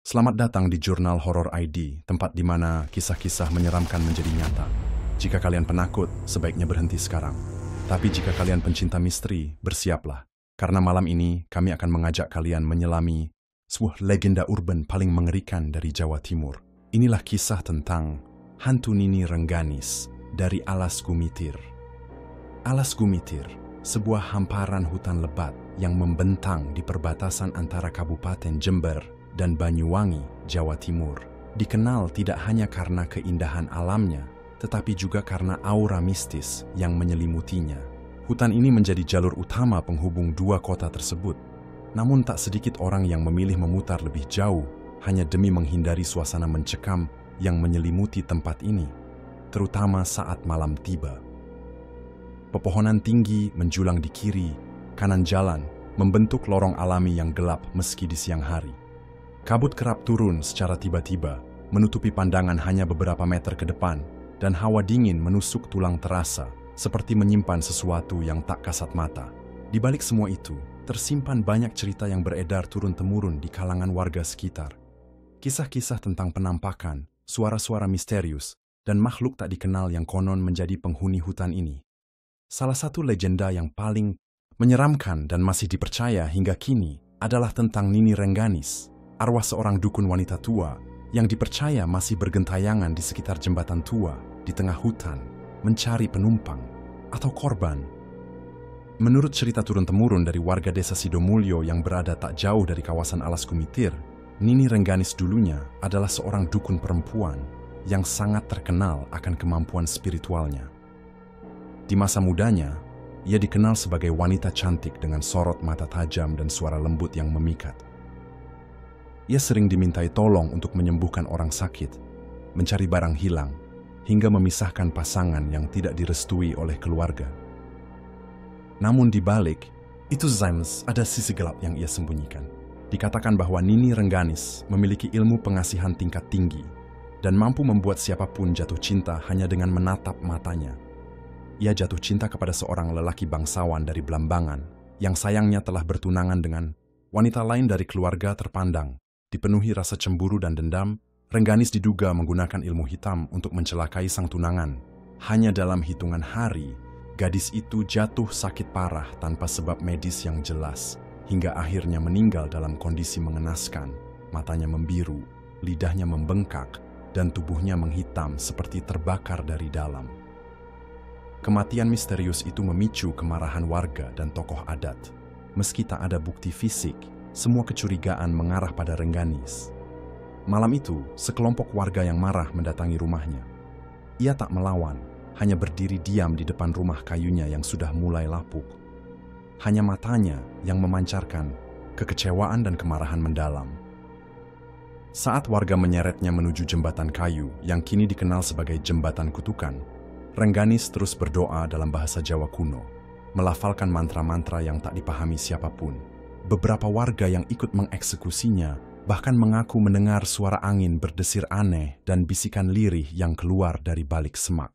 Selamat datang di Jurnal Horor ID, tempat di mana kisah-kisah menyeramkan menjadi nyata. Jika kalian penakut, sebaiknya berhenti sekarang. Tapi jika kalian pencinta misteri, bersiaplah. Karena malam ini, kami akan mengajak kalian menyelami sebuah legenda urban paling mengerikan dari Jawa Timur. Inilah kisah tentang hantu Nini Rengganis dari Alas Gumitir. Alas Gumitir, sebuah hamparan hutan lebat yang membentang di perbatasan antara Kabupaten Jember dan Banyuwangi, Jawa Timur. Dikenal tidak hanya karena keindahan alamnya, tetapi juga karena aura mistis yang menyelimutinya. Hutan ini menjadi jalur utama penghubung dua kota tersebut. Namun tak sedikit orang yang memilih memutar lebih jauh hanya demi menghindari suasana mencekam yang menyelimuti tempat ini, terutama saat malam tiba. Pepohonan tinggi menjulang di kiri, kanan jalan, membentuk lorong alami yang gelap meski di siang hari. Kabut kerap turun secara tiba-tiba, menutupi pandangan hanya beberapa meter ke depan, dan hawa dingin menusuk tulang terasa, seperti menyimpan sesuatu yang tak kasat mata. Di balik semua itu, tersimpan banyak cerita yang beredar turun-temurun di kalangan warga sekitar. Kisah-kisah tentang penampakan, suara-suara misterius, dan makhluk tak dikenal yang konon menjadi penghuni hutan ini. Salah satu legenda yang paling menyeramkan dan masih dipercaya hingga kini adalah tentang Nini Rengganis, arwah seorang dukun wanita tua yang dipercaya masih bergentayangan di sekitar jembatan tua di tengah hutan, mencari penumpang atau korban. Menurut cerita turun-temurun dari warga desa Sidomulyo yang berada tak jauh dari kawasan Alas Gumitir, Nini Rengganis dulunya adalah seorang dukun perempuan yang sangat terkenal akan kemampuan spiritualnya. Di masa mudanya, ia dikenal sebagai wanita cantik dengan sorot mata tajam dan suara lembut yang memikat. Ia sering dimintai tolong untuk menyembuhkan orang sakit, mencari barang hilang, hingga memisahkan pasangan yang tidak direstui oleh keluarga. Namun di balik itu ada sisi gelap yang ia sembunyikan. Dikatakan bahwa Nini Rengganis memiliki ilmu pengasihan tingkat tinggi dan mampu membuat siapapun jatuh cinta hanya dengan menatap matanya. Ia jatuh cinta kepada seorang lelaki bangsawan dari Blambangan yang sayangnya telah bertunangan dengan wanita lain dari keluarga terpandang. Dipenuhi rasa cemburu dan dendam, Rengganis diduga menggunakan ilmu hitam untuk mencelakai sang tunangan. Hanya dalam hitungan hari, gadis itu jatuh sakit parah tanpa sebab medis yang jelas, hingga akhirnya meninggal dalam kondisi mengenaskan. Matanya membiru, lidahnya membengkak, dan tubuhnya menghitam seperti terbakar dari dalam. Kematian misterius itu memicu kemarahan warga dan tokoh adat. Meski tak ada bukti fisik, semua kecurigaan mengarah pada Rengganis. Malam itu, sekelompok warga yang marah mendatangi rumahnya. Ia tak melawan, hanya berdiri diam di depan rumah kayunya yang sudah mulai lapuk. Hanya matanya yang memancarkan kekecewaan dan kemarahan mendalam. Saat warga menyeretnya menuju jembatan kayu yang kini dikenal sebagai Jembatan Kutukan, Rengganis terus berdoa dalam bahasa Jawa kuno, melafalkan mantra-mantra yang tak dipahami siapapun. Beberapa warga yang ikut mengeksekusinya bahkan mengaku mendengar suara angin berdesir aneh dan bisikan lirih yang keluar dari balik semak.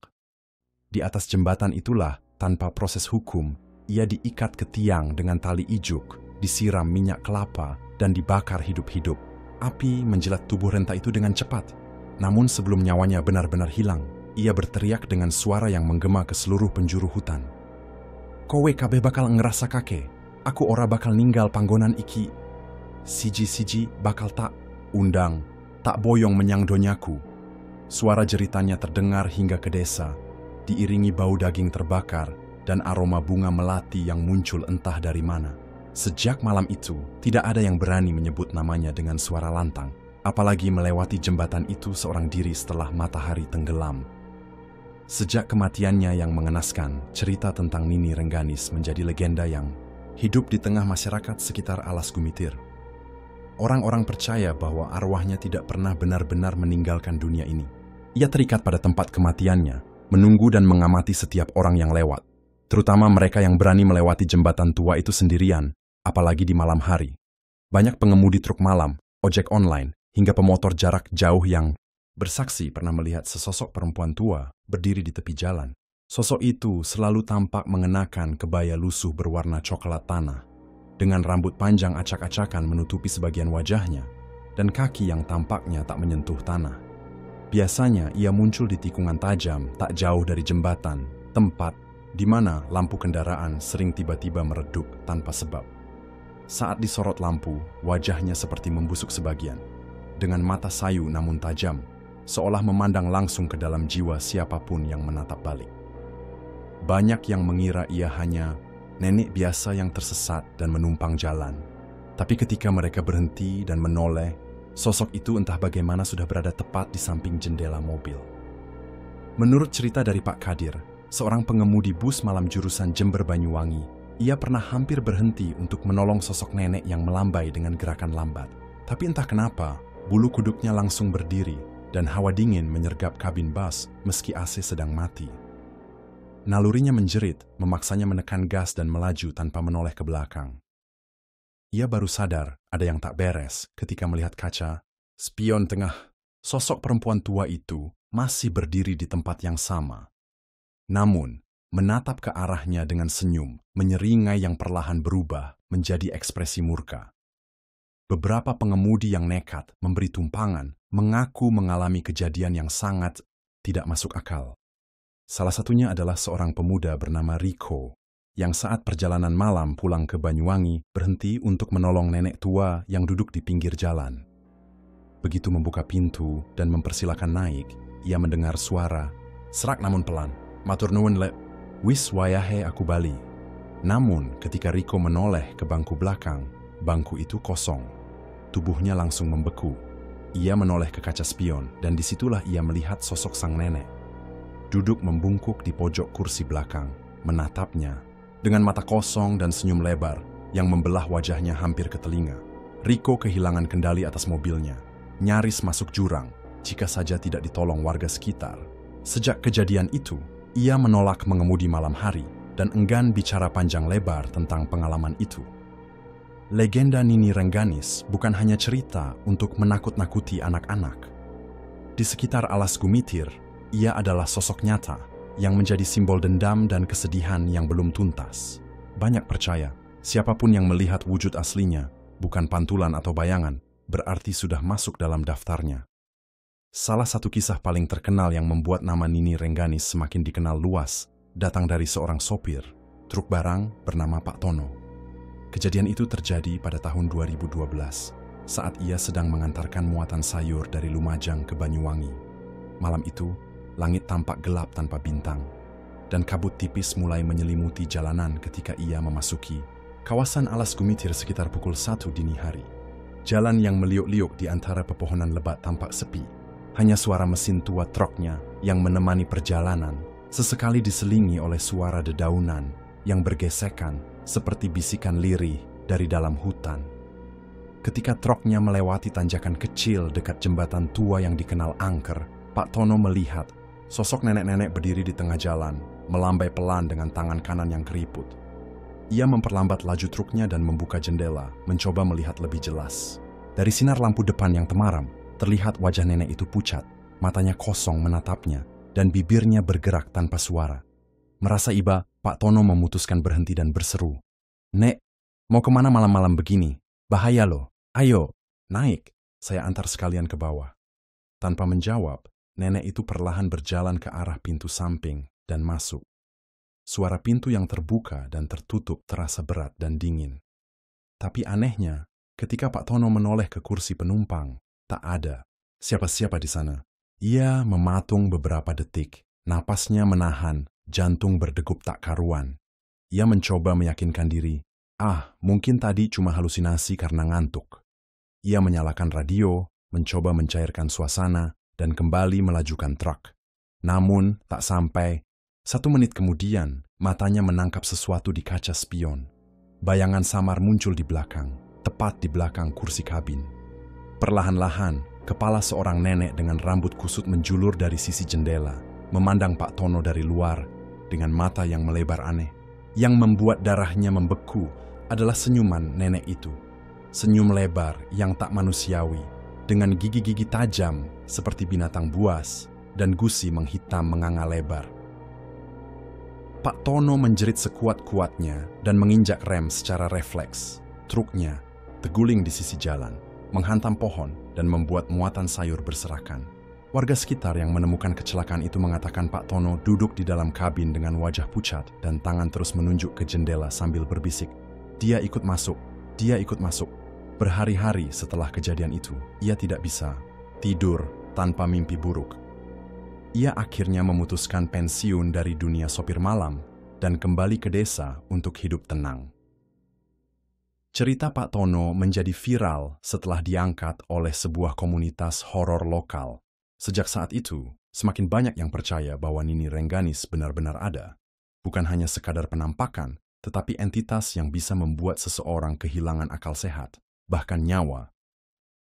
Di atas jembatan itulah, tanpa proses hukum, ia diikat ke tiang dengan tali ijuk, disiram minyak kelapa, dan dibakar hidup-hidup. Api menjilat tubuh renta itu dengan cepat. Namun sebelum nyawanya benar-benar hilang, ia berteriak dengan suara yang menggema ke seluruh penjuru hutan. "Kowe kabeh bakal ngerasa kakek. Aku ora bakal ninggal panggonan iki. Siji-siji bakal tak undang, tak boyong menyang donyaku." Suara jeritannya terdengar hingga ke desa, diiringi bau daging terbakar dan aroma bunga melati yang muncul entah dari mana. Sejak malam itu, tidak ada yang berani menyebut namanya dengan suara lantang, apalagi melewati jembatan itu seorang diri setelah matahari tenggelam. Sejak kematiannya yang mengenaskan, cerita tentang Nini Rengganis menjadi legenda yang hidup di tengah masyarakat sekitar Alas Gumitir. Orang-orang percaya bahwa arwahnya tidak pernah benar-benar meninggalkan dunia ini. Ia terikat pada tempat kematiannya, menunggu dan mengamati setiap orang yang lewat, terutama mereka yang berani melewati jembatan tua itu sendirian, apalagi di malam hari. Banyak pengemudi truk malam, ojek online, hingga pemotor jarak jauh yang bersaksi pernah melihat sesosok perempuan tua berdiri di tepi jalan. Sosok itu selalu tampak mengenakan kebaya lusuh berwarna coklat tanah, dengan rambut panjang acak-acakan menutupi sebagian wajahnya. dan kaki yang tampaknya tak menyentuh tanah. Biasanya ia muncul di tikungan tajam tak jauh dari jembatan, tempat di mana lampu kendaraan sering tiba-tiba meredup tanpa sebab. Saat disorot lampu, wajahnya seperti membusuk sebagian, dengan mata sayu namun tajam, seolah memandang langsung ke dalam jiwa siapapun yang menatap balik. Banyak yang mengira ia hanya nenek biasa yang tersesat dan menumpang jalan. Tapi ketika mereka berhenti dan menoleh, sosok itu entah bagaimana sudah berada tepat di samping jendela mobil. Menurut cerita dari Pak Kadir, seorang pengemudi bus malam jurusan Jember Banyuwangi, ia pernah hampir berhenti untuk menolong sosok nenek yang melambai dengan gerakan lambat. Tapi entah kenapa, bulu kuduknya langsung berdiri dan hawa dingin menyergap kabin bus meski AC sedang mati. Nalurinya menjerit, memaksanya menekan gas dan melaju tanpa menoleh ke belakang. Ia baru sadar ada yang tak beres ketika melihat kaca spion tengah. Sosok perempuan tua itu masih berdiri di tempat yang sama. Namun, menatap ke arahnya dengan senyum, menyeringai yang perlahan berubah menjadi ekspresi murka. Beberapa pengemudi yang nekat memberi tumpangan mengaku mengalami kejadian yang sangat tidak masuk akal. Salah satunya adalah seorang pemuda bernama Riko, yang saat perjalanan malam pulang ke Banyuwangi berhenti untuk menolong nenek tua yang duduk di pinggir jalan. Begitu membuka pintu dan mempersilakan naik, ia mendengar suara, serak namun pelan, "Matur nuwun le, wis wayahe aku bali." Namun ketika Riko menoleh ke bangku belakang, bangku itu kosong. Tubuhnya langsung membeku. Ia menoleh ke kaca spion dan disitulah ia melihat sosok sang nenek. Duduk membungkuk di pojok kursi belakang, menatapnya dengan mata kosong dan senyum lebar yang membelah wajahnya hampir ke telinga. Riko kehilangan kendali atas mobilnya, nyaris masuk jurang jika saja tidak ditolong warga sekitar. Sejak kejadian itu, ia menolak mengemudi malam hari dan enggan bicara panjang lebar tentang pengalaman itu. Legenda Nini Rengganis bukan hanya cerita untuk menakut-nakuti anak-anak. Di sekitar Alas Gumitir, ia adalah sosok nyata yang menjadi simbol dendam dan kesedihan yang belum tuntas. Banyak percaya, siapapun yang melihat wujud aslinya, bukan pantulan atau bayangan, berarti sudah masuk dalam daftarnya. Salah satu kisah paling terkenal yang membuat nama Nini Rengganis semakin dikenal luas, datang dari seorang sopir truk barang bernama Pak Tono. Kejadian itu terjadi pada tahun 2012, saat ia sedang mengantarkan muatan sayur dari Lumajang ke Banyuwangi. Malam itu, langit tampak gelap tanpa bintang, dan kabut tipis mulai menyelimuti jalanan ketika ia memasuki kawasan Alas Gumitir sekitar pukul 1 dini hari. Jalan yang meliuk-liuk di antara pepohonan lebat tampak sepi. Hanya suara mesin tua truknya yang menemani perjalanan, sesekali diselingi oleh suara dedaunan yang bergesekan seperti bisikan lirih dari dalam hutan. Ketika truknya melewati tanjakan kecil dekat jembatan tua yang dikenal angker, Pak Tono melihat sosok nenek-nenek berdiri di tengah jalan, melambai pelan dengan tangan kanan yang keriput. Ia memperlambat laju truknya dan membuka jendela, mencoba melihat lebih jelas. Dari sinar lampu depan yang temaram, terlihat wajah nenek itu pucat, matanya kosong menatapnya, dan bibirnya bergerak tanpa suara. Merasa iba, Pak Tono memutuskan berhenti dan berseru, "Nek, mau kemana malam-malam begini? Bahaya loh. Ayo, naik, saya antar sekalian ke bawah." Tanpa menjawab, nenek itu perlahan berjalan ke arah pintu samping dan masuk. Suara pintu yang terbuka dan tertutup terasa berat dan dingin. Tapi anehnya, ketika Pak Tono menoleh ke kursi penumpang, tak ada siapa-siapa di sana. Ia mematung beberapa detik, napasnya menahan, jantung berdegup tak karuan. Ia mencoba meyakinkan diri, mungkin tadi cuma halusinasi karena ngantuk. Ia menyalakan radio, mencoba mencairkan suasana, dan kembali melajukan truk. Namun, tak sampai 1 menit kemudian, matanya menangkap sesuatu di kaca spion. Bayangan samar muncul di belakang, tepat di belakang kursi kabin. Perlahan-lahan, kepala seorang nenek dengan rambut kusut menjulur dari sisi jendela, memandang Pak Tono dari luar dengan mata yang melebar aneh. Yang membuat darahnya membeku adalah senyuman nenek itu. Senyum lebar yang tak manusiawi, dengan gigi-gigi tajam seperti binatang buas dan gusi menghitam menganga lebar. Pak Tono menjerit sekuat-kuatnya dan menginjak rem secara refleks. Truknya terguling di sisi jalan, menghantam pohon dan membuat muatan sayur berserakan. Warga sekitar yang menemukan kecelakaan itu mengatakan Pak Tono duduk di dalam kabin dengan wajah pucat dan tangan terus menunjuk ke jendela sambil berbisik, "Dia ikut masuk, dia ikut masuk." Berhari-hari setelah kejadian itu, ia tidak bisa tidur tanpa mimpi buruk. Ia akhirnya memutuskan pensiun dari dunia sopir malam dan kembali ke desa untuk hidup tenang. Cerita Pak Tono menjadi viral setelah diangkat oleh sebuah komunitas horor lokal. Sejak saat itu, semakin banyak yang percaya bahwa Nini Rengganis benar-benar ada. Bukan hanya sekadar penampakan, tetapi entitas yang bisa membuat seseorang kehilangan akal sehat, bahkan nyawa.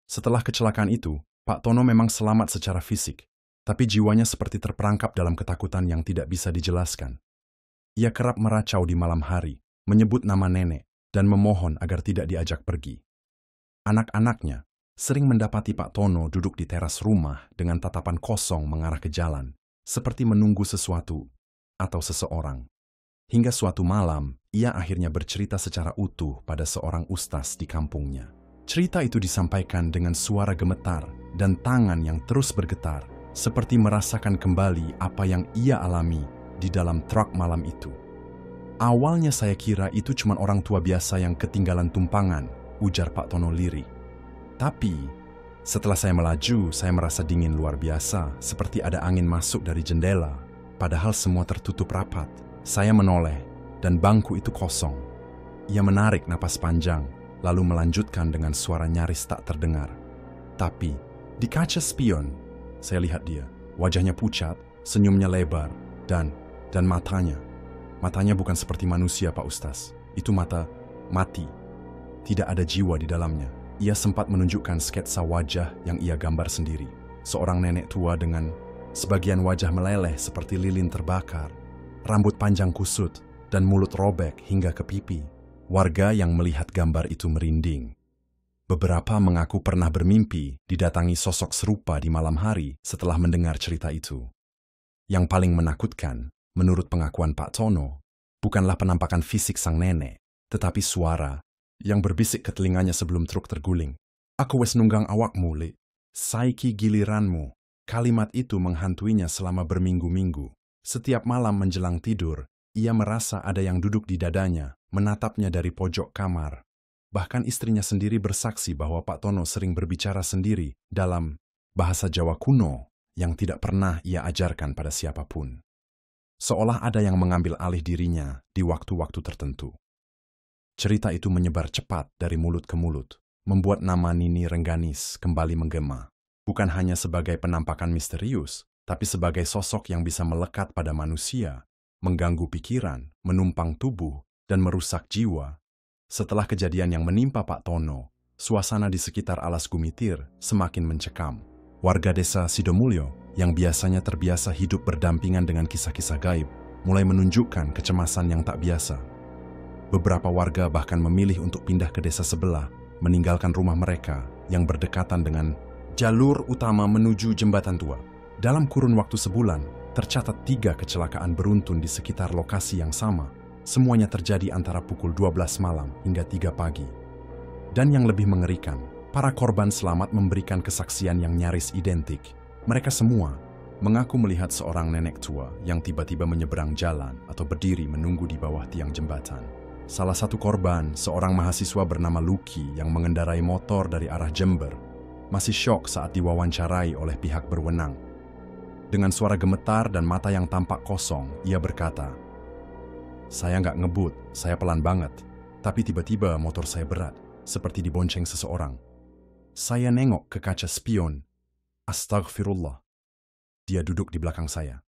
Setelah kecelakaan itu, Pak Tono memang selamat secara fisik, tapi jiwanya seperti terperangkap dalam ketakutan yang tidak bisa dijelaskan. Ia kerap meracau di malam hari, menyebut nama nenek, dan memohon agar tidak diajak pergi. Anak-anaknya sering mendapati Pak Tono duduk di teras rumah dengan tatapan kosong mengarah ke jalan, seperti menunggu sesuatu atau seseorang. Hingga suatu malam, ia akhirnya bercerita secara utuh pada seorang ustaz di kampungnya. Cerita itu disampaikan dengan suara gemetar dan tangan yang terus bergetar, seperti merasakan kembali apa yang ia alami di dalam truk malam itu. "Awalnya saya kira itu cuma orang tua biasa yang ketinggalan tumpangan," ujar Pak Tono lirih. "Tapi, setelah saya melaju, saya merasa dingin luar biasa, seperti ada angin masuk dari jendela. Padahal semua tertutup rapat. Saya menoleh, dan bangku itu kosong." Ia menarik napas panjang, lalu melanjutkan dengan suara nyaris tak terdengar. "Tapi, di kaca spion, saya lihat dia. Wajahnya pucat, senyumnya lebar, dan matanya bukan seperti manusia, Pak Ustaz. Itu mata mati. Tidak ada jiwa di dalamnya." Ia sempat menunjukkan sketsa wajah yang ia gambar sendiri. Seorang nenek tua dengan sebagian wajah meleleh seperti lilin terbakar, rambut panjang kusut, dan mulut robek hingga ke pipi. Warga yang melihat gambar itu merinding. Beberapa mengaku pernah bermimpi didatangi sosok serupa di malam hari setelah mendengar cerita itu. Yang paling menakutkan, menurut pengakuan Pak Tono, bukanlah penampakan fisik sang nenek, tetapi suara yang berbisik ke telinganya sebelum truk terguling. "Aku wes nunggang awakmu, Li. Saiki giliranmu." Kalimat itu menghantuinya selama berminggu-minggu. Setiap malam menjelang tidur, ia merasa ada yang duduk di dadanya, menatapnya dari pojok kamar. Bahkan istrinya sendiri bersaksi bahwa Pak Tono sering berbicara sendiri dalam bahasa Jawa kuno yang tidak pernah ia ajarkan pada siapapun. Seolah ada yang mengambil alih dirinya di waktu-waktu tertentu. Cerita itu menyebar cepat dari mulut ke mulut, membuat nama Nini Rengganis kembali menggema. Bukan hanya sebagai penampakan misterius, tapi sebagai sosok yang bisa melekat pada manusia, mengganggu pikiran, menumpang tubuh, dan merusak jiwa. Setelah kejadian yang menimpa Pak Tono, suasana di sekitar Alas Gumitir semakin mencekam. Warga desa Sidomulyo yang biasanya terbiasa hidup berdampingan dengan kisah-kisah gaib, mulai menunjukkan kecemasan yang tak biasa. Beberapa warga bahkan memilih untuk pindah ke desa sebelah, meninggalkan rumah mereka yang berdekatan dengan jalur utama menuju jembatan tua. Dalam kurun waktu sebulan, tercatat 3 kecelakaan beruntun di sekitar lokasi yang sama. Semuanya terjadi antara pukul 12 malam hingga 3 pagi. Dan yang lebih mengerikan, para korban selamat memberikan kesaksian yang nyaris identik. Mereka semua mengaku melihat seorang nenek tua yang tiba-tiba menyeberang jalan atau berdiri menunggu di bawah tiang jembatan. Salah satu korban, seorang mahasiswa bernama Luki yang mengendarai motor dari arah Jember, masih syok saat diwawancarai oleh pihak berwenang. Dengan suara gemetar dan mata yang tampak kosong, ia berkata, "Saya nggak ngebut, saya pelan banget, tapi tiba-tiba motor saya berat, seperti dibonceng seseorang. Saya nengok ke kaca spion. Astagfirullah. Dia duduk di belakang saya."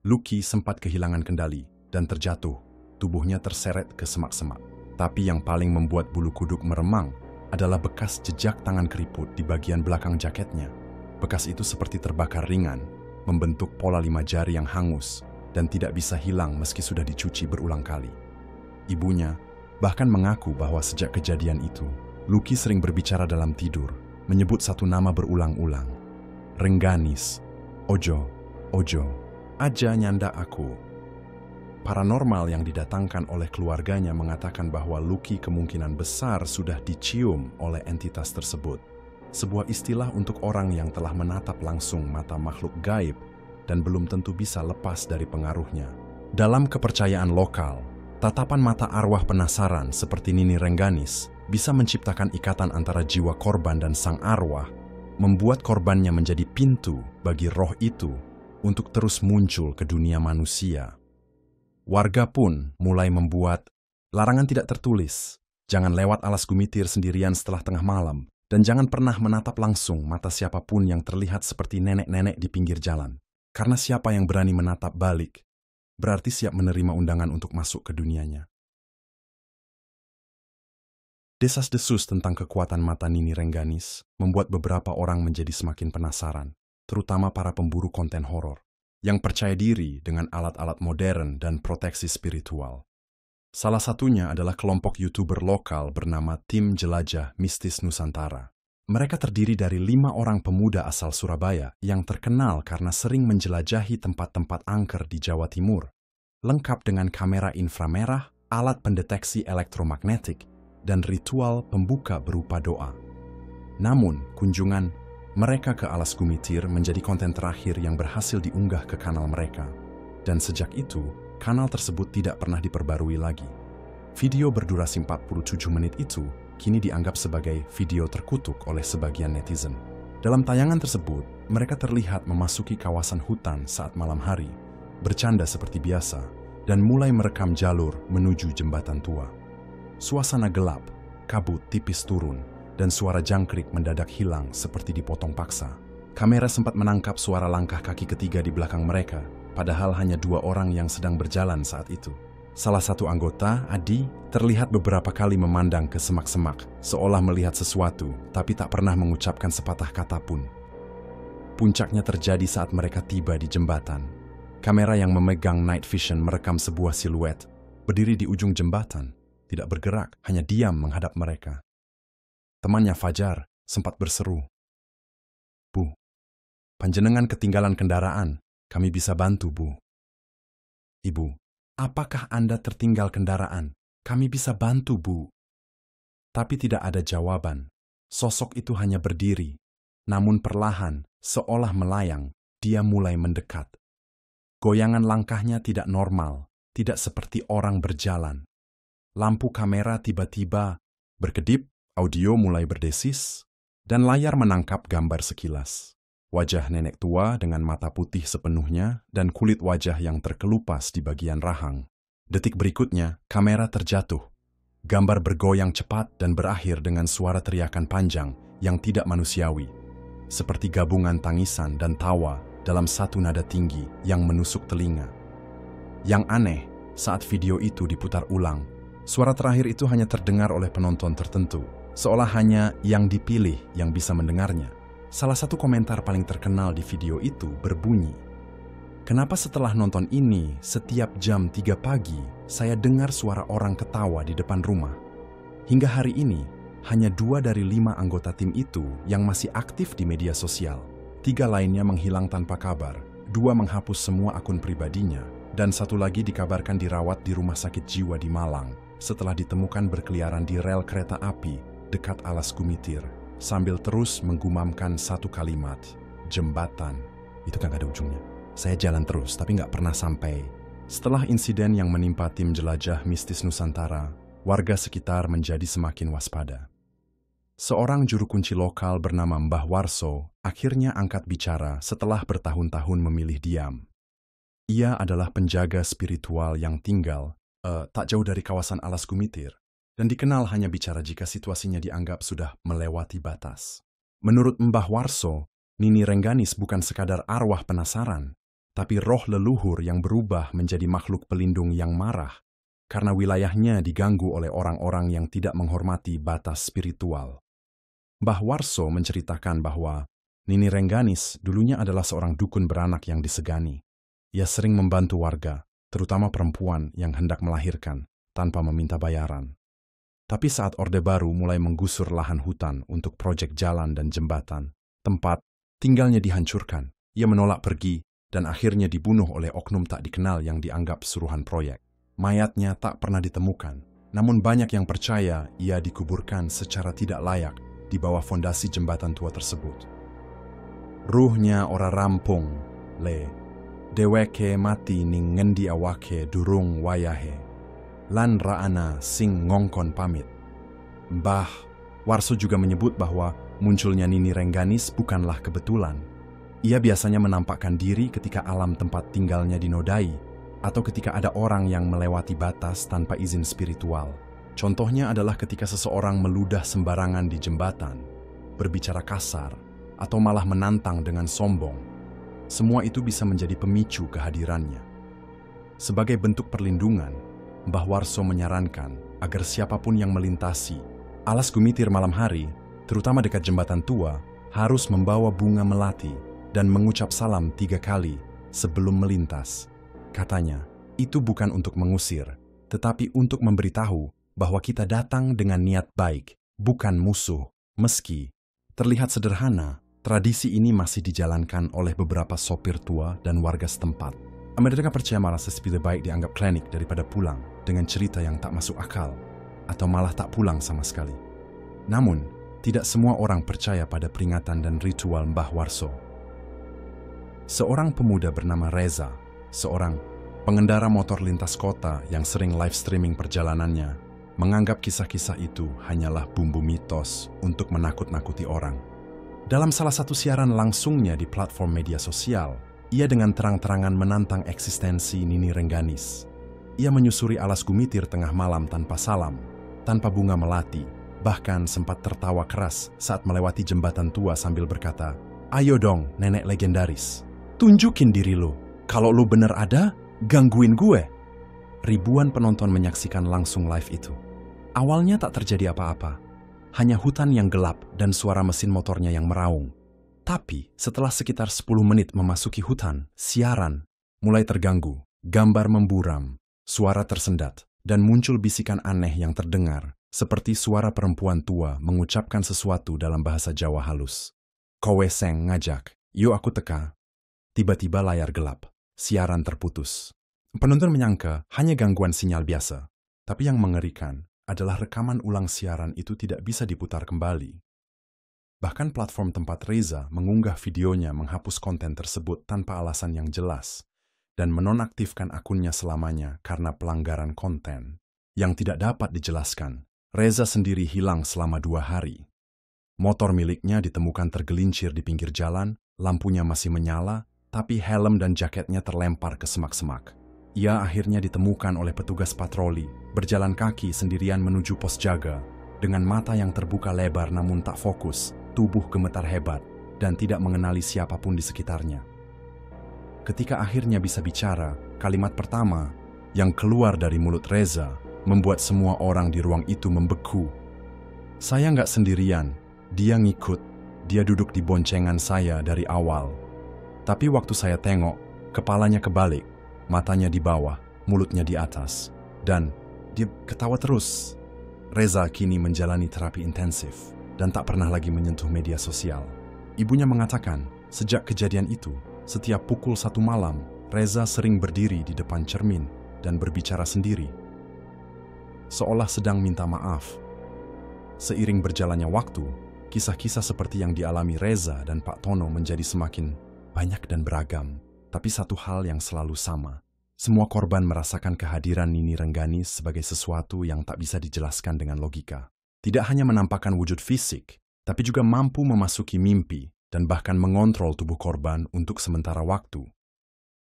Luki sempat kehilangan kendali dan terjatuh. Tubuhnya terseret ke semak-semak. Tapi yang paling membuat bulu kuduk meremang adalah bekas jejak tangan keriput di bagian belakang jaketnya. Bekas itu seperti terbakar ringan, membentuk pola 5 jari yang hangus dan tidak bisa hilang meski sudah dicuci berulang kali. Ibunya bahkan mengaku bahwa sejak kejadian itu, Luki sering berbicara dalam tidur, menyebut satu nama berulang-ulang. "Rengganis, ojo, ojo, aja nyanda aku." Paranormal yang didatangkan oleh keluarganya mengatakan bahwa Luki kemungkinan besar sudah dicium oleh entitas tersebut. sebuah istilah untuk orang yang telah menatap langsung mata makhluk gaib dan belum tentu bisa lepas dari pengaruhnya. Dalam kepercayaan lokal, tatapan mata arwah penasaran seperti Nini Rengganis bisa menciptakan ikatan antara jiwa korban dan sang arwah, membuat korbannya menjadi pintu bagi roh itu untuk terus muncul ke dunia manusia. Warga pun mulai membuat larangan tidak tertulis. Jangan lewat alas Gumitir sendirian setelah tengah malam, dan jangan pernah menatap langsung mata siapapun yang terlihat seperti nenek-nenek di pinggir jalan. Karena siapa yang berani menatap balik, berarti siap menerima undangan untuk masuk ke dunianya. Desas-desus tentang kekuatan mata Nini Rengganis membuat beberapa orang menjadi semakin penasaran, terutama para pemburu konten horor yang percaya diri dengan alat-alat modern dan proteksi spiritual. Salah satunya adalah kelompok YouTuber lokal bernama Tim Jelajah Mistis Nusantara. Mereka terdiri dari 5 orang pemuda asal Surabaya yang terkenal karena sering menjelajahi tempat-tempat angker di Jawa Timur, lengkap dengan kamera inframerah, alat pendeteksi elektromagnetik, dan ritual pembuka berupa doa. Namun, kunjungan mereka ke Alas Gumitir menjadi konten terakhir yang berhasil diunggah ke kanal mereka. Dan sejak itu, kanal tersebut tidak pernah diperbarui lagi. Video berdurasi 47 menit itu kini dianggap sebagai video terkutuk oleh sebagian netizen. Dalam tayangan tersebut, mereka terlihat memasuki kawasan hutan saat malam hari, bercanda seperti biasa, dan mulai merekam jalur menuju jembatan tua. Suasana gelap, kabut tipis turun, dan suara jangkrik mendadak hilang seperti dipotong paksa. Kamera sempat menangkap suara langkah kaki ketiga di belakang mereka, padahal hanya 2 orang yang sedang berjalan saat itu. Salah satu anggota, Adi, terlihat beberapa kali memandang ke semak-semak, seolah melihat sesuatu, tapi tak pernah mengucapkan sepatah kata pun. Puncaknya terjadi saat mereka tiba di jembatan. Kamera yang memegang night vision merekam sebuah siluet, berdiri di ujung jembatan, tidak bergerak, hanya diam menghadap mereka. Temannya Fajar sempat berseru, "Bu, panjenengan ketinggalan kendaraan, kami bisa bantu, Bu." "Ibu, apakah Anda tertinggal kendaraan? Kami bisa bantu, Bu." Tapi tidak ada jawaban. Sosok itu hanya berdiri, namun perlahan, seolah melayang, dia mulai mendekat. Goyangan langkahnya tidak normal, tidak seperti orang berjalan. Lampu kamera tiba-tiba berkedip, audio mulai berdesis, dan layar menangkap gambar sekilas. Wajah nenek tua dengan mata putih sepenuhnya dan kulit wajah yang terkelupas di bagian rahang. Detik berikutnya, kamera terjatuh. Gambar bergoyang cepat dan berakhir dengan suara teriakan panjang yang tidak manusiawi, seperti gabungan tangisan dan tawa dalam satu nada tinggi yang menusuk telinga. Yang aneh, saat video itu diputar ulang, suara terakhir itu hanya terdengar oleh penonton tertentu, seolah hanya yang dipilih yang bisa mendengarnya. Salah satu komentar paling terkenal di video itu berbunyi, "Kenapa setelah nonton ini, setiap jam 3 pagi, saya dengar suara orang ketawa di depan rumah? Hingga hari ini, hanya 2 dari 5 anggota tim itu yang masih aktif di media sosial. 3 lainnya menghilang tanpa kabar, 2 menghapus semua akun pribadinya, dan 1 lagi dikabarkan dirawat di rumah sakit jiwa di Malang setelah ditemukan berkeliaran di rel kereta api dekat Alas Gumitir, sambil terus menggumamkan satu kalimat, jembatan. Itu kan gak ada ujungnya. Saya jalan terus, tapi nggak pernah sampai." Setelah insiden yang menimpa tim jelajah mistis Nusantara, warga sekitar menjadi semakin waspada. Seorang juru kunci lokal bernama Mbah Warso akhirnya angkat bicara setelah bertahun-tahun memilih diam. Ia adalah penjaga spiritual yang tinggal tak jauh dari kawasan Alas Gumitir, dan dikenal hanya bicara jika situasinya dianggap sudah melewati batas. Menurut Mbah Warso, Nini Rengganis bukan sekadar arwah penasaran, tapi roh leluhur yang berubah menjadi makhluk pelindung yang marah karena wilayahnya diganggu oleh orang-orang yang tidak menghormati batas spiritual. Mbah Warso menceritakan bahwa Nini Rengganis dulunya adalah seorang dukun beranak yang disegani. Ia sering membantu warga, terutama perempuan yang hendak melahirkan, tanpa meminta bayaran. Tapi saat Orde Baru mulai menggusur lahan hutan untuk proyek jalan dan jembatan, tempat tinggalnya dihancurkan, ia menolak pergi dan akhirnya dibunuh oleh oknum tak dikenal yang dianggap suruhan proyek. Mayatnya tak pernah ditemukan, namun banyak yang percaya ia dikuburkan secara tidak layak di bawah fondasi jembatan tua tersebut. Ruhnya ora rampung, le. Deweke mati ning ngendi awake durung wayahe. Lan raana sing ngongkon pamit. Mbah Warso juga menyebut bahwa munculnya Nini Rengganis bukanlah kebetulan. Ia biasanya menampakkan diri ketika alam tempat tinggalnya dinodai, atau ketika ada orang yang melewati batas tanpa izin spiritual. Contohnya adalah ketika seseorang meludah sembarangan di jembatan, berbicara kasar, atau malah menantang dengan sombong. Semua itu bisa menjadi pemicu kehadirannya. Sebagai bentuk perlindungan, Mbah Warso menyarankan agar siapapun yang melintasi alas Gumitir malam hari, terutama dekat jembatan tua, harus membawa bunga melati dan mengucap salam 3 kali sebelum melintas. Katanya, itu bukan untuk mengusir, tetapi untuk memberitahu bahwa kita datang dengan niat baik, bukan musuh. Meski terlihat sederhana, tradisi ini masih dijalankan oleh beberapa sopir tua dan warga setempat. Mereka percaya malah lebih baik dianggap klinik daripada pulang dengan cerita yang tak masuk akal, atau malah tak pulang sama sekali. Namun, tidak semua orang percaya pada peringatan dan ritual Mbah Warso. Seorang pemuda bernama Reza, seorang pengendara motor lintas kota yang sering live streaming perjalanannya, menganggap kisah-kisah itu hanyalah bumbu mitos untuk menakut-nakuti orang. Dalam salah satu siaran langsungnya di platform media sosial, ia dengan terang-terangan menantang eksistensi Nini Rengganis. Ia menyusuri alas Gumitir tengah malam tanpa salam, tanpa bunga melati, bahkan sempat tertawa keras saat melewati jembatan tua sambil berkata, "Ayo dong, nenek legendaris. Tunjukin diri lu. Kalau lu bener ada, gangguin gue." Ribuan penonton menyaksikan langsung live itu. Awalnya tak terjadi apa-apa. Hanya hutan yang gelap dan suara mesin motornya yang meraung. Tapi setelah sekitar 10 menit memasuki hutan, siaran mulai terganggu, gambar memburam, suara tersendat, dan muncul bisikan aneh yang terdengar, seperti suara perempuan tua mengucapkan sesuatu dalam bahasa Jawa halus. "Kowe seng ngajak, yuk aku teka." Tiba-tiba layar gelap, siaran terputus. Penonton menyangka hanya gangguan sinyal biasa, tapi yang mengerikan adalah rekaman ulang siaran itu tidak bisa diputar kembali. Bahkan platform tempat Reza mengunggah videonya menghapus konten tersebut tanpa alasan yang jelas dan menonaktifkan akunnya selamanya karena pelanggaran konten yang tidak dapat dijelaskan. Reza sendiri hilang selama 2 hari. Motor miliknya ditemukan tergelincir di pinggir jalan, lampunya masih menyala, tapi helm dan jaketnya terlempar ke semak-semak. Ia akhirnya ditemukan oleh petugas patroli, berjalan kaki sendirian menuju pos jaga, dengan mata yang terbuka lebar namun tak fokus, tubuh gemetar hebat, dan tidak mengenali siapapun di sekitarnya. Ketika akhirnya bisa bicara, kalimat pertama yang keluar dari mulut Reza membuat semua orang di ruang itu membeku. "Saya nggak sendirian, dia ngikut, dia duduk di boncengan saya dari awal. Tapi waktu saya tengok, kepalanya kebalik, matanya di bawah, mulutnya di atas, dan dia ketawa terus." Reza kini menjalani terapi intensif dan tak pernah lagi menyentuh media sosial. Ibunya mengatakan, sejak kejadian itu, setiap pukul 1 malam, Reza sering berdiri di depan cermin dan berbicara sendiri, seolah sedang minta maaf. Seiring berjalannya waktu, kisah-kisah seperti yang dialami Reza dan Pak Tono menjadi semakin banyak dan beragam. Tapi satu hal yang selalu sama, semua korban merasakan kehadiran Nini Rengganis sebagai sesuatu yang tak bisa dijelaskan dengan logika. Tidak hanya menampakkan wujud fisik, tapi juga mampu memasuki mimpi dan bahkan mengontrol tubuh korban untuk sementara waktu.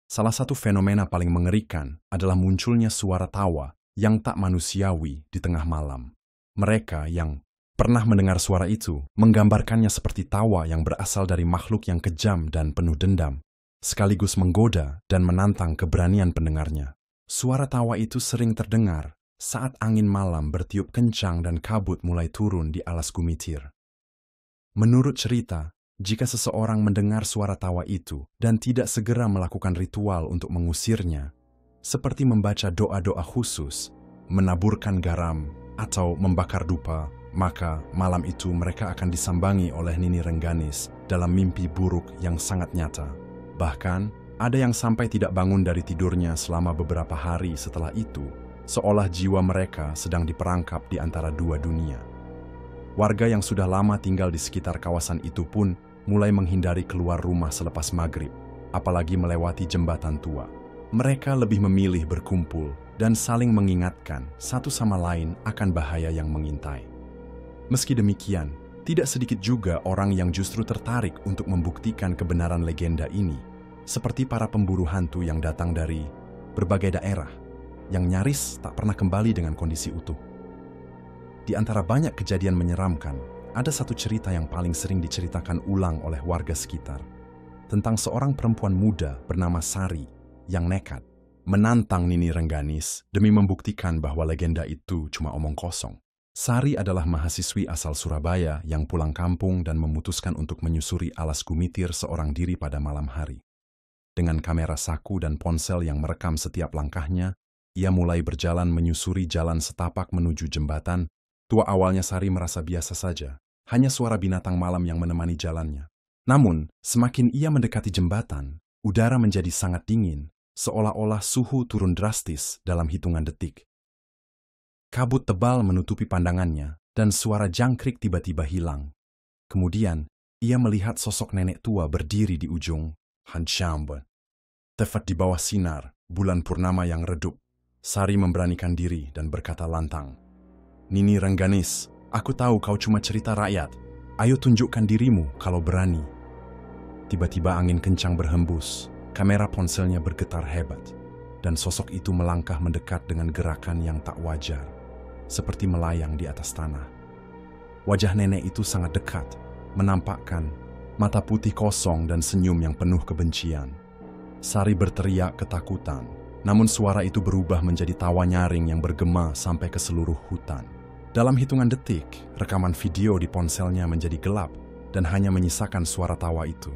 Salah satu fenomena paling mengerikan adalah munculnya suara tawa yang tak manusiawi di tengah malam. Mereka yang pernah mendengar suara itu menggambarkannya seperti tawa yang berasal dari makhluk yang kejam dan penuh dendam, sekaligus menggoda dan menantang keberanian pendengarnya. Suara tawa itu sering terdengar saat angin malam bertiup kencang dan kabut mulai turun di alas Gumitir. Menurut cerita, jika seseorang mendengar suara tawa itu dan tidak segera melakukan ritual untuk mengusirnya, seperti membaca doa-doa khusus, menaburkan garam, atau membakar dupa, maka malam itu mereka akan disambangi oleh Nini Rengganis dalam mimpi buruk yang sangat nyata. Bahkan, ada yang sampai tidak bangun dari tidurnya selama beberapa hari setelah itu, seolah jiwa mereka sedang diperangkap di antara 2 dunia. Warga yang sudah lama tinggal di sekitar kawasan itu pun mulai menghindari keluar rumah selepas maghrib, apalagi melewati jembatan tua. Mereka lebih memilih berkumpul dan saling mengingatkan satu sama lain akan bahaya yang mengintai. Meski demikian, tidak sedikit juga orang yang justru tertarik untuk membuktikan kebenaran legenda ini, seperti para pemburu hantu yang datang dari berbagai daerah, yang nyaris tak pernah kembali dengan kondisi utuh. Di antara banyak kejadian menyeramkan, ada satu cerita yang paling sering diceritakan ulang oleh warga sekitar, tentang seorang perempuan muda bernama Sari yang nekat menantang Nini Rengganis demi membuktikan bahwa legenda itu cuma omong kosong. Sari adalah mahasiswi asal Surabaya yang pulang kampung dan memutuskan untuk menyusuri alas Gumitir seorang diri pada malam hari. Dengan kamera saku dan ponsel yang merekam setiap langkahnya, ia mulai berjalan menyusuri jalan setapak menuju jembatan. Tua awalnya Sari merasa biasa saja, hanya suara binatang malam yang menemani jalannya. Namun, semakin ia mendekati jembatan, udara menjadi sangat dingin, seolah-olah suhu turun drastis dalam hitungan detik. Kabut tebal menutupi pandangannya, dan suara jangkrik tiba-tiba hilang. Kemudian, ia melihat sosok nenek tua berdiri di ujung Hanshambe. Tepat di bawah sinar, bulan purnama yang redup, Sari memberanikan diri dan berkata lantang, "Nini Rengganis, aku tahu kau cuma cerita rakyat. Ayo tunjukkan dirimu kalau berani." Tiba-tiba angin kencang berhembus, kamera ponselnya bergetar hebat, dan sosok itu melangkah mendekat dengan gerakan yang tak wajar, seperti melayang di atas tanah. Wajah nenek itu sangat dekat, menampakkan mata putih kosong dan senyum yang penuh kebencian. Sari berteriak ketakutan, namun suara itu berubah menjadi tawa nyaring yang bergema sampai ke seluruh hutan. Dalam hitungan detik, rekaman video di ponselnya menjadi gelap dan hanya menyisakan suara tawa itu.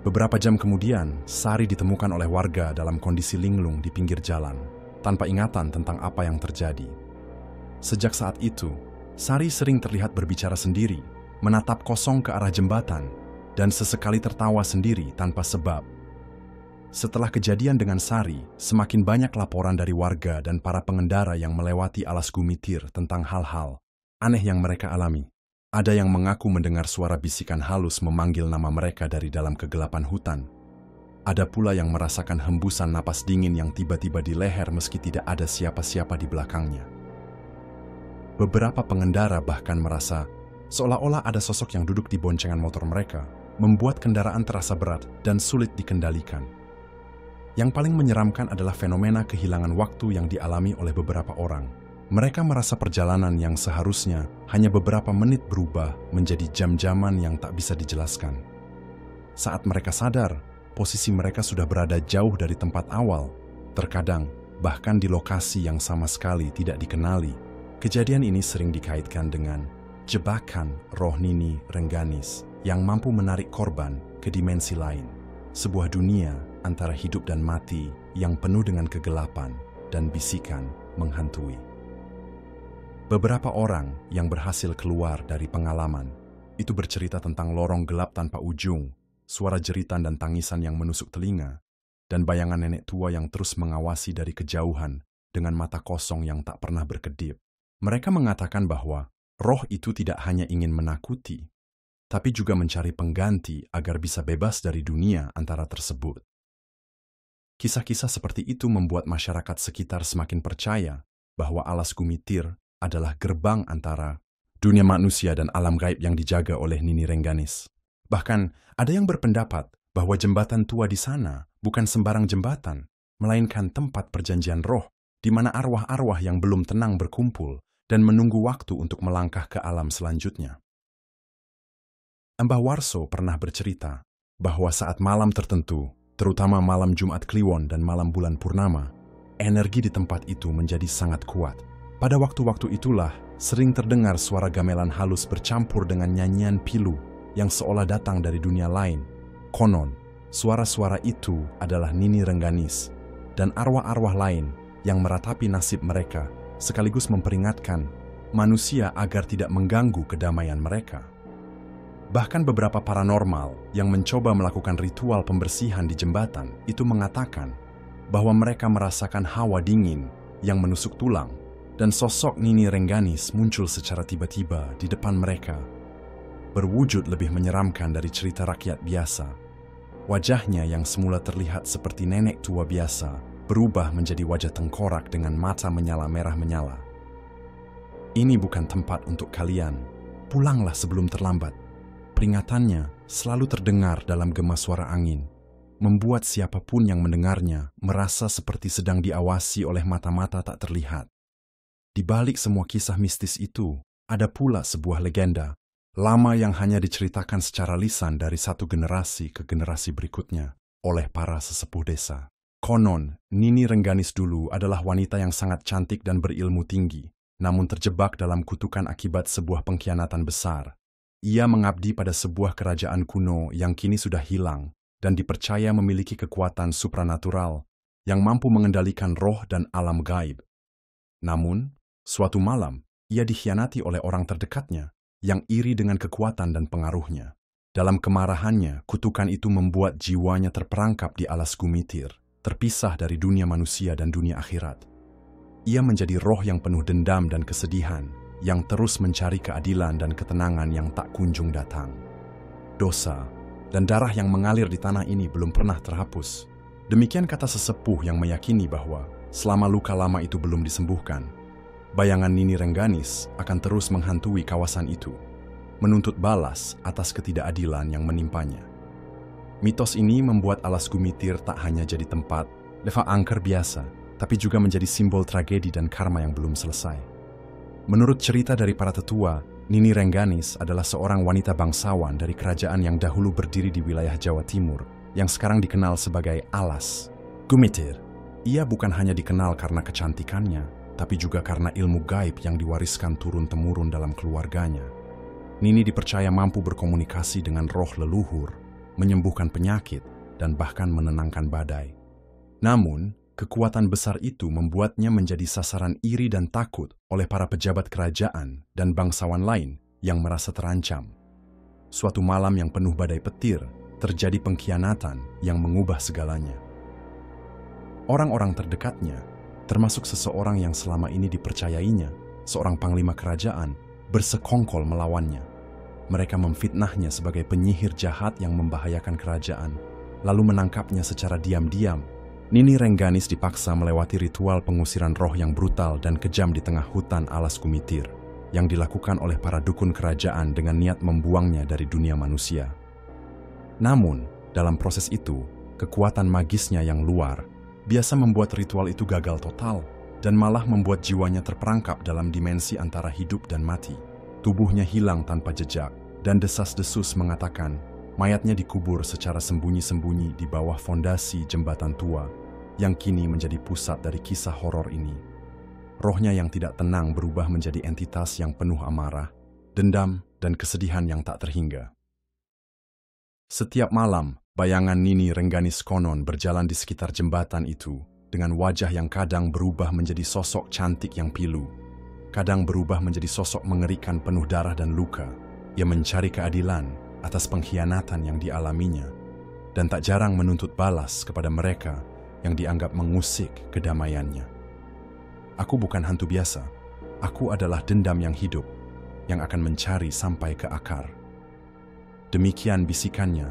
Beberapa jam kemudian, Sari ditemukan oleh warga dalam kondisi linglung di pinggir jalan, tanpa ingatan tentang apa yang terjadi. Sejak saat itu, Sari sering terlihat berbicara sendiri, menatap kosong ke arah jembatan, dan sesekali tertawa sendiri tanpa sebab. Setelah kejadian dengan Sari, semakin banyak laporan dari warga dan para pengendara yang melewati alas Gumitir tentang hal-hal aneh yang mereka alami. Ada yang mengaku mendengar suara bisikan halus memanggil nama mereka dari dalam kegelapan hutan. Ada pula yang merasakan hembusan napas dingin yang tiba-tiba di leher meski tidak ada siapa-siapa di belakangnya. Beberapa pengendara bahkan merasa seolah-olah ada sosok yang duduk di boncengan motor mereka, membuat kendaraan terasa berat dan sulit dikendalikan. Yang paling menyeramkan adalah fenomena kehilangan waktu yang dialami oleh beberapa orang. Mereka merasa perjalanan yang seharusnya hanya beberapa menit berubah menjadi jam-jaman yang tak bisa dijelaskan. Saat mereka sadar, posisi mereka sudah berada jauh dari tempat awal, terkadang bahkan di lokasi yang sama sekali tidak dikenali. Kejadian ini sering dikaitkan dengan jebakan roh Nini Rengganis yang mampu menarik korban ke dimensi lain, sebuah dunia antara hidup dan mati yang penuh dengan kegelapan dan bisikan menghantui. Beberapa orang yang berhasil keluar dari pengalaman itu bercerita tentang lorong gelap tanpa ujung, suara jeritan dan tangisan yang menusuk telinga, dan bayangan nenek tua yang terus mengawasi dari kejauhan dengan mata kosong yang tak pernah berkedip. Mereka mengatakan bahwa roh itu tidak hanya ingin menakuti, tapi juga mencari pengganti agar bisa bebas dari dunia antara tersebut. Kisah-kisah seperti itu membuat masyarakat sekitar semakin percaya bahwa alas Gumitir adalah gerbang antara dunia manusia dan alam gaib yang dijaga oleh Nini Rengganis. Bahkan, ada yang berpendapat bahwa jembatan tua di sana bukan sembarang jembatan, melainkan tempat perjanjian roh, di mana arwah-arwah yang belum tenang berkumpul dan menunggu waktu untuk melangkah ke alam selanjutnya. Mbah Warso pernah bercerita bahwa saat malam tertentu, terutama malam Jumat Kliwon dan malam bulan purnama, energi di tempat itu menjadi sangat kuat. Pada waktu-waktu itulah, sering terdengar suara gamelan halus bercampur dengan nyanyian pilu yang seolah datang dari dunia lain. Konon, suara-suara itu adalah Nini Rengganis dan arwah-arwah lain yang meratapi nasib mereka, sekaligus memperingatkan manusia agar tidak mengganggu kedamaian mereka. Bahkan beberapa paranormal yang mencoba melakukan ritual pembersihan di jembatan itu mengatakan bahwa mereka merasakan hawa dingin yang menusuk tulang dan sosok Nini Rengganis muncul secara tiba-tiba di depan mereka. Berwujud lebih menyeramkan dari cerita rakyat biasa. Wajahnya yang semula terlihat seperti nenek tua biasa, berubah menjadi wajah tengkorak dengan mata menyala merah menyala. "Ini bukan tempat untuk kalian. Pulanglah sebelum terlambat." Peringatannya selalu terdengar dalam gema suara angin, membuat siapapun yang mendengarnya merasa seperti sedang diawasi oleh mata-mata tak terlihat. Di balik semua kisah mistis itu, ada pula sebuah legenda lama yang hanya diceritakan secara lisan dari satu generasi ke generasi berikutnya oleh para sesepuh desa. Konon, Nini Rengganis dulu adalah wanita yang sangat cantik dan berilmu tinggi, namun terjebak dalam kutukan akibat sebuah pengkhianatan besar. Ia mengabdi pada sebuah kerajaan kuno yang kini sudah hilang dan dipercaya memiliki kekuatan supranatural yang mampu mengendalikan roh dan alam gaib. Namun, suatu malam, ia dikhianati oleh orang terdekatnya yang iri dengan kekuatan dan pengaruhnya. Dalam kemarahannya, kutukan itu membuat jiwanya terperangkap di alas Gumitir, terpisah dari dunia manusia dan dunia akhirat. Ia menjadi roh yang penuh dendam dan kesedihan, yang terus mencari keadilan dan ketenangan yang tak kunjung datang. Dosa dan darah yang mengalir di tanah ini belum pernah terhapus. Demikian kata sesepuh yang meyakini bahwa selama luka lama itu belum disembuhkan, bayangan Nini Rengganis akan terus menghantui kawasan itu, menuntut balas atas ketidakadilan yang menimpanya. Mitos ini membuat alas Gumitir tak hanya jadi tempat leva angker biasa, tapi juga menjadi simbol tragedi dan karma yang belum selesai. Menurut cerita dari para tetua, Nini Rengganis adalah seorang wanita bangsawan dari kerajaan yang dahulu berdiri di wilayah Jawa Timur, yang sekarang dikenal sebagai Alas Gumitir. Ia bukan hanya dikenal karena kecantikannya, tapi juga karena ilmu gaib yang diwariskan turun-temurun dalam keluarganya. Nini dipercaya mampu berkomunikasi dengan roh leluhur, menyembuhkan penyakit, dan bahkan menenangkan badai. Namun, kekuatan besar itu membuatnya menjadi sasaran iri dan takut oleh para pejabat kerajaan dan bangsawan lain yang merasa terancam. Suatu malam yang penuh badai petir, terjadi pengkhianatan yang mengubah segalanya. Orang-orang terdekatnya, termasuk seseorang yang selama ini dipercayainya, seorang panglima kerajaan, bersekongkol melawannya. Mereka memfitnahnya sebagai penyihir jahat yang membahayakan kerajaan, lalu menangkapnya secara diam-diam. Nini Rengganis dipaksa melewati ritual pengusiran roh yang brutal dan kejam di tengah hutan alas Gumitir, yang dilakukan oleh para dukun kerajaan dengan niat membuangnya dari dunia manusia. Namun, dalam proses itu, kekuatan magisnya yang luar biasa membuat ritual itu gagal total dan malah membuat jiwanya terperangkap dalam dimensi antara hidup dan mati. Tubuhnya hilang tanpa jejak, dan desas-desus mengatakan mayatnya dikubur secara sembunyi-sembunyi di bawah fondasi jembatan tua yang kini menjadi pusat dari kisah horor ini. Rohnya yang tidak tenang berubah menjadi entitas yang penuh amarah, dendam, dan kesedihan yang tak terhingga. Setiap malam, bayangan Nini Rengganis konon berjalan di sekitar jembatan itu dengan wajah yang kadang berubah menjadi sosok cantik yang pilu, kadang berubah menjadi sosok mengerikan penuh darah dan luka. Ia mencari keadilan atas pengkhianatan yang dialaminya, dan tak jarang menuntut balas kepada mereka yang dianggap mengusik kedamaiannya. Aku bukan hantu biasa, aku adalah dendam yang hidup, yang akan mencari sampai ke akar. Demikian bisikannya,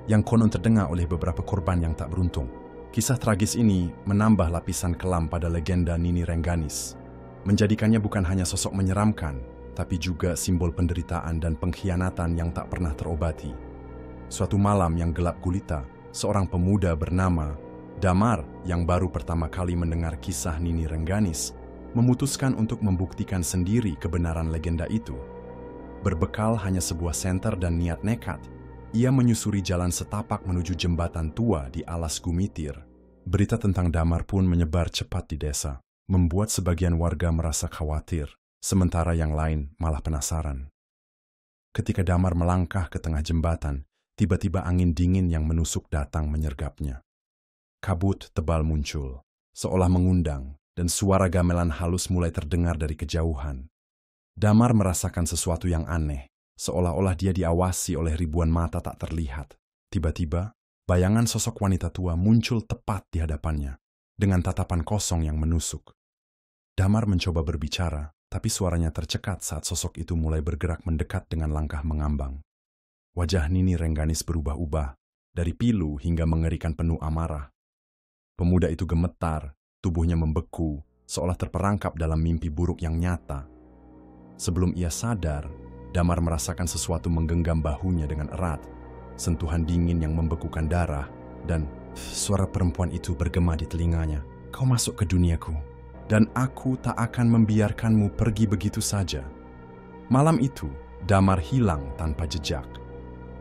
yang konon terdengar oleh beberapa korban yang tak beruntung. Kisah tragis ini menambah lapisan kelam pada legenda Nini Rengganis, menjadikannya bukan hanya sosok menyeramkan, tapi juga simbol penderitaan dan pengkhianatan yang tak pernah terobati. Suatu malam yang gelap gulita, seorang pemuda bernama Damar yang baru pertama kali mendengar kisah Nini Rengganis memutuskan untuk membuktikan sendiri kebenaran legenda itu. Berbekal hanya sebuah senter dan niat nekat, ia menyusuri jalan setapak menuju jembatan tua di alas Gumitir. Berita tentang Damar pun menyebar cepat di desa, membuat sebagian warga merasa khawatir, sementara yang lain malah penasaran. Ketika Damar melangkah ke tengah jembatan, tiba-tiba angin dingin yang menusuk datang menyergapnya. Kabut tebal muncul, seolah mengundang, dan suara gamelan halus mulai terdengar dari kejauhan. Damar merasakan sesuatu yang aneh, seolah-olah dia diawasi oleh ribuan mata tak terlihat. Tiba-tiba, bayangan sosok wanita tua muncul tepat di hadapannya, dengan tatapan kosong yang menusuk. Damar mencoba berbicara, tapi suaranya tercekat saat sosok itu mulai bergerak mendekat dengan langkah mengambang. Wajah Nini Rengganis berubah-ubah, dari pilu hingga mengerikan penuh amarah. Pemuda itu gemetar, tubuhnya membeku, seolah terperangkap dalam mimpi buruk yang nyata. Sebelum ia sadar, Damar merasakan sesuatu menggenggam bahunya dengan erat, sentuhan dingin yang membekukan darah, dan suara perempuan itu bergema di telinganya. Kau masuk ke duniaku, dan aku tak akan membiarkanmu pergi begitu saja. Malam itu, Damar hilang tanpa jejak.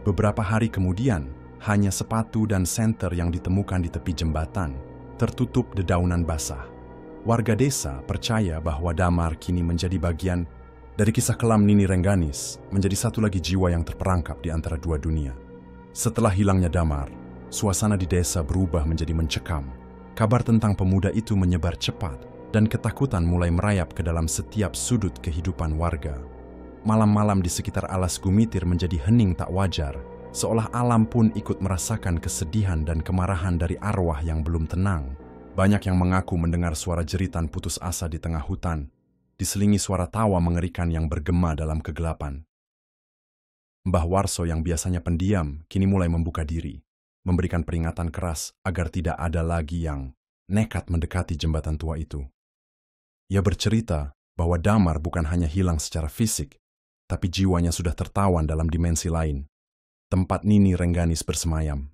Beberapa hari kemudian, hanya sepatu dan senter yang ditemukan di tepi jembatan, tertutup dedaunan basah. Warga desa percaya bahwa Damar kini menjadi bagian dari kisah kelam Nini Rengganis, menjadi satu lagi jiwa yang terperangkap di antara dua dunia. Setelah hilangnya Damar, suasana di desa berubah menjadi mencekam. Kabar tentang pemuda itu menyebar cepat, dan ketakutan mulai merayap ke dalam setiap sudut kehidupan warga. Malam-malam di sekitar alas Gumitir menjadi hening tak wajar, seolah alam pun ikut merasakan kesedihan dan kemarahan dari arwah yang belum tenang. Banyak yang mengaku mendengar suara jeritan putus asa di tengah hutan, diselingi suara tawa mengerikan yang bergema dalam kegelapan. Mbah Warso yang biasanya pendiam, kini mulai membuka diri, memberikan peringatan keras agar tidak ada lagi yang nekat mendekati jembatan tua itu. Ia bercerita bahwa Damar bukan hanya hilang secara fisik, tapi jiwanya sudah tertawan dalam dimensi lain, tempat Nini Rengganis bersemayam.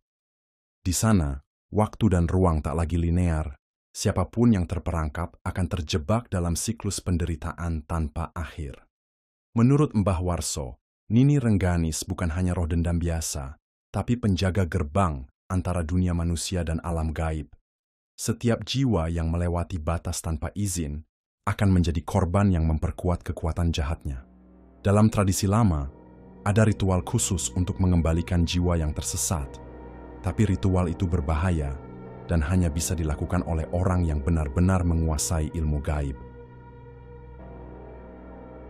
Di sana, waktu dan ruang tak lagi linear. Siapapun yang terperangkap akan terjebak dalam siklus penderitaan tanpa akhir. Menurut Mbah Warso, Nini Rengganis bukan hanya roh dendam biasa, tapi penjaga gerbang antara dunia manusia dan alam gaib. Setiap jiwa yang melewati batas tanpa izin akan menjadi korban yang memperkuat kekuatan jahatnya. Dalam tradisi lama, ada ritual khusus untuk mengembalikan jiwa yang tersesat, tapi ritual itu berbahaya dan hanya bisa dilakukan oleh orang yang benar-benar menguasai ilmu gaib.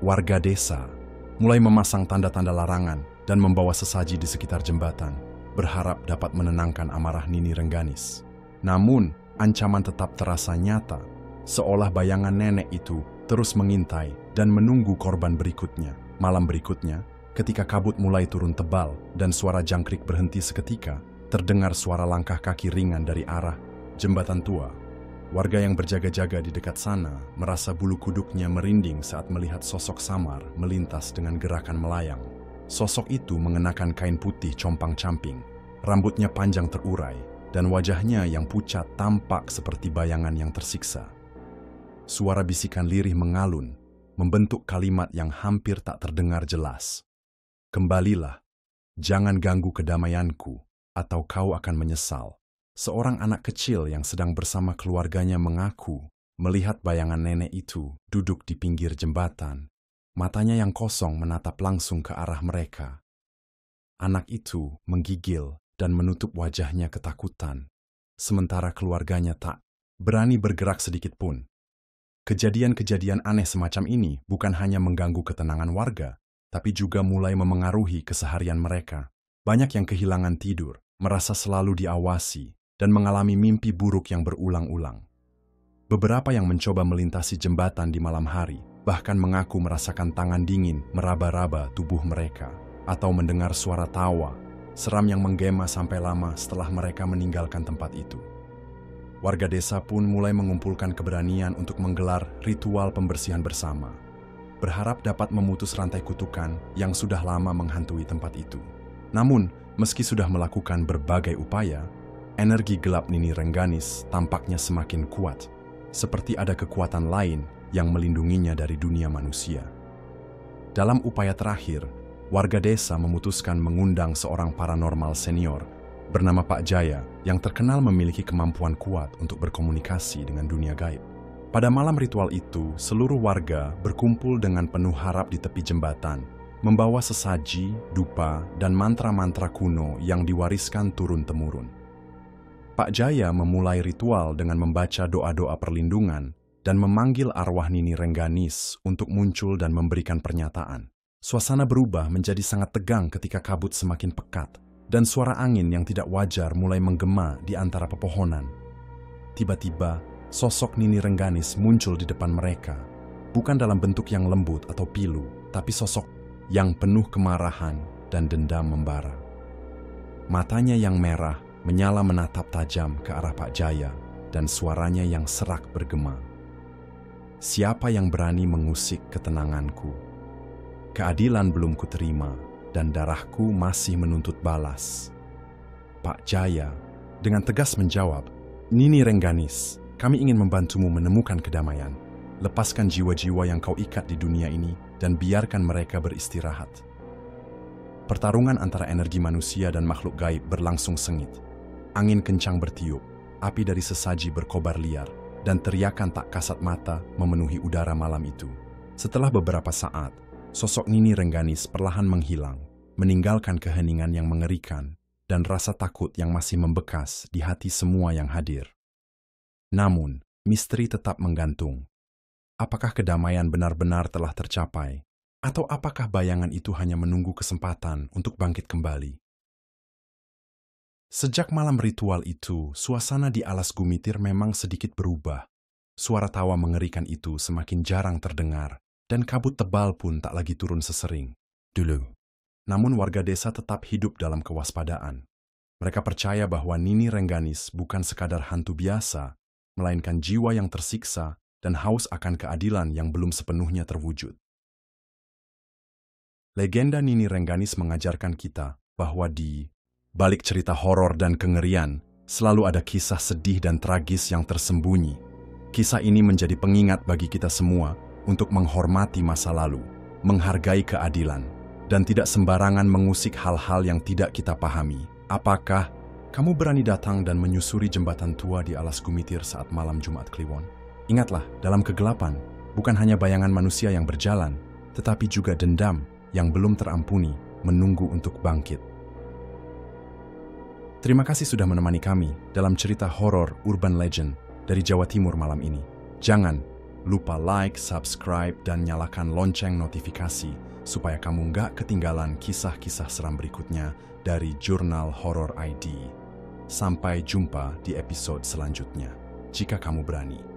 Warga desa mulai memasang tanda-tanda larangan dan membawa sesaji di sekitar jembatan, berharap dapat menenangkan amarah Nini Rengganis. Namun, ancaman tetap terasa nyata, seolah bayangan nenek itu terus mengintai dan menunggu korban berikutnya. Malam berikutnya, ketika kabut mulai turun tebal dan suara jangkrik berhenti seketika, terdengar suara langkah kaki ringan dari arah jembatan tua. Warga yang berjaga-jaga di dekat sana merasa bulu kuduknya merinding saat melihat sosok samar melintas dengan gerakan melayang. Sosok itu mengenakan kain putih compang-camping, rambutnya panjang terurai, dan wajahnya yang pucat tampak seperti bayangan yang tersiksa. Suara bisikan lirih mengalun, membentuk kalimat yang hampir tak terdengar jelas. Kembalilah, jangan ganggu kedamaianku, atau kau akan menyesal. Seorang anak kecil yang sedang bersama keluarganya mengaku melihat bayangan nenek itu duduk di pinggir jembatan. Matanya yang kosong menatap langsung ke arah mereka. Anak itu menggigil dan menutup wajahnya ketakutan, sementara keluarganya tak berani bergerak sedikit pun. Kejadian-kejadian aneh semacam ini bukan hanya mengganggu ketenangan warga, tapi juga mulai memengaruhi keseharian mereka. Banyak yang kehilangan tidur, merasa selalu diawasi, dan mengalami mimpi buruk yang berulang-ulang. Beberapa yang mencoba melintasi jembatan di malam hari, bahkan mengaku merasakan tangan dingin meraba-raba tubuh mereka, atau mendengar suara tawa, seram yang menggema sampai lama setelah mereka meninggalkan tempat itu. Warga desa pun mulai mengumpulkan keberanian untuk menggelar ritual pembersihan bersama, berharap dapat memutus rantai kutukan yang sudah lama menghantui tempat itu. Namun, meski sudah melakukan berbagai upaya, energi gelap Nini Rengganis tampaknya semakin kuat, seperti ada kekuatan lain yang melindunginya dari dunia manusia. Dalam upaya terakhir, warga desa memutuskan mengundang seorang paranormal senior bernama Pak Jaya yang terkenal memiliki kemampuan kuat untuk berkomunikasi dengan dunia gaib. Pada malam ritual itu, seluruh warga berkumpul dengan penuh harap di tepi jembatan, membawa sesaji, dupa, dan mantra-mantra kuno yang diwariskan turun-temurun. Pak Jaya memulai ritual dengan membaca doa-doa perlindungan dan memanggil arwah Nini Rengganis untuk muncul dan memberikan pernyataan. Suasana berubah menjadi sangat tegang ketika kabut semakin pekat, dan suara angin yang tidak wajar mulai menggema di antara pepohonan. Tiba-tiba, sosok Nini Rengganis muncul di depan mereka. Bukan dalam bentuk yang lembut atau pilu, tapi sosok yang penuh kemarahan dan dendam membara. Matanya yang merah menyala menatap tajam ke arah Pak Jaya dan suaranya yang serak bergema. Siapa yang berani mengusik ketenanganku? Keadilan belum kuterima dan darahku masih menuntut balas. Pak Jaya dengan tegas menjawab, Nini Rengganis, kami ingin membantumu menemukan kedamaian. Lepaskan jiwa-jiwa yang kau ikat di dunia ini dan biarkan mereka beristirahat. Pertarungan antara energi manusia dan makhluk gaib berlangsung sengit. Angin kencang bertiup, api dari sesaji berkobar liar, dan teriakan tak kasat mata memenuhi udara malam itu. Setelah beberapa saat, sosok Nini Rengganis perlahan menghilang, meninggalkan keheningan yang mengerikan dan rasa takut yang masih membekas di hati semua yang hadir. Namun, misteri tetap menggantung. Apakah kedamaian benar-benar telah tercapai? Atau apakah bayangan itu hanya menunggu kesempatan untuk bangkit kembali? Sejak malam ritual itu, suasana di Alas Gumitir memang sedikit berubah. Suara tawa mengerikan itu semakin jarang terdengar, dan kabut tebal pun tak lagi turun sesering dulu. Namun warga desa tetap hidup dalam kewaspadaan. Mereka percaya bahwa Nini Rengganis bukan sekadar hantu biasa, melainkan jiwa yang tersiksa dan haus akan keadilan yang belum sepenuhnya terwujud. Legenda Nini Rengganis mengajarkan kita bahwa di balik cerita horor dan kengerian, selalu ada kisah sedih dan tragis yang tersembunyi. Kisah ini menjadi pengingat bagi kita semua untuk menghormati masa lalu, menghargai keadilan, dan tidak sembarangan mengusik hal-hal yang tidak kita pahami. Apakah kamu berani datang dan menyusuri jembatan tua di Alas Gumitir saat malam Jumat Kliwon? Ingatlah, dalam kegelapan, bukan hanya bayangan manusia yang berjalan, tetapi juga dendam yang belum terampuni menunggu untuk bangkit. Terima kasih sudah menemani kami dalam cerita horor urban legend dari Jawa Timur malam ini. Jangan lupa like, subscribe, dan nyalakan lonceng notifikasi supaya kamu nggak ketinggalan kisah-kisah seram berikutnya dari Jurnal Horor ID. Sampai jumpa di episode selanjutnya, jika kamu berani.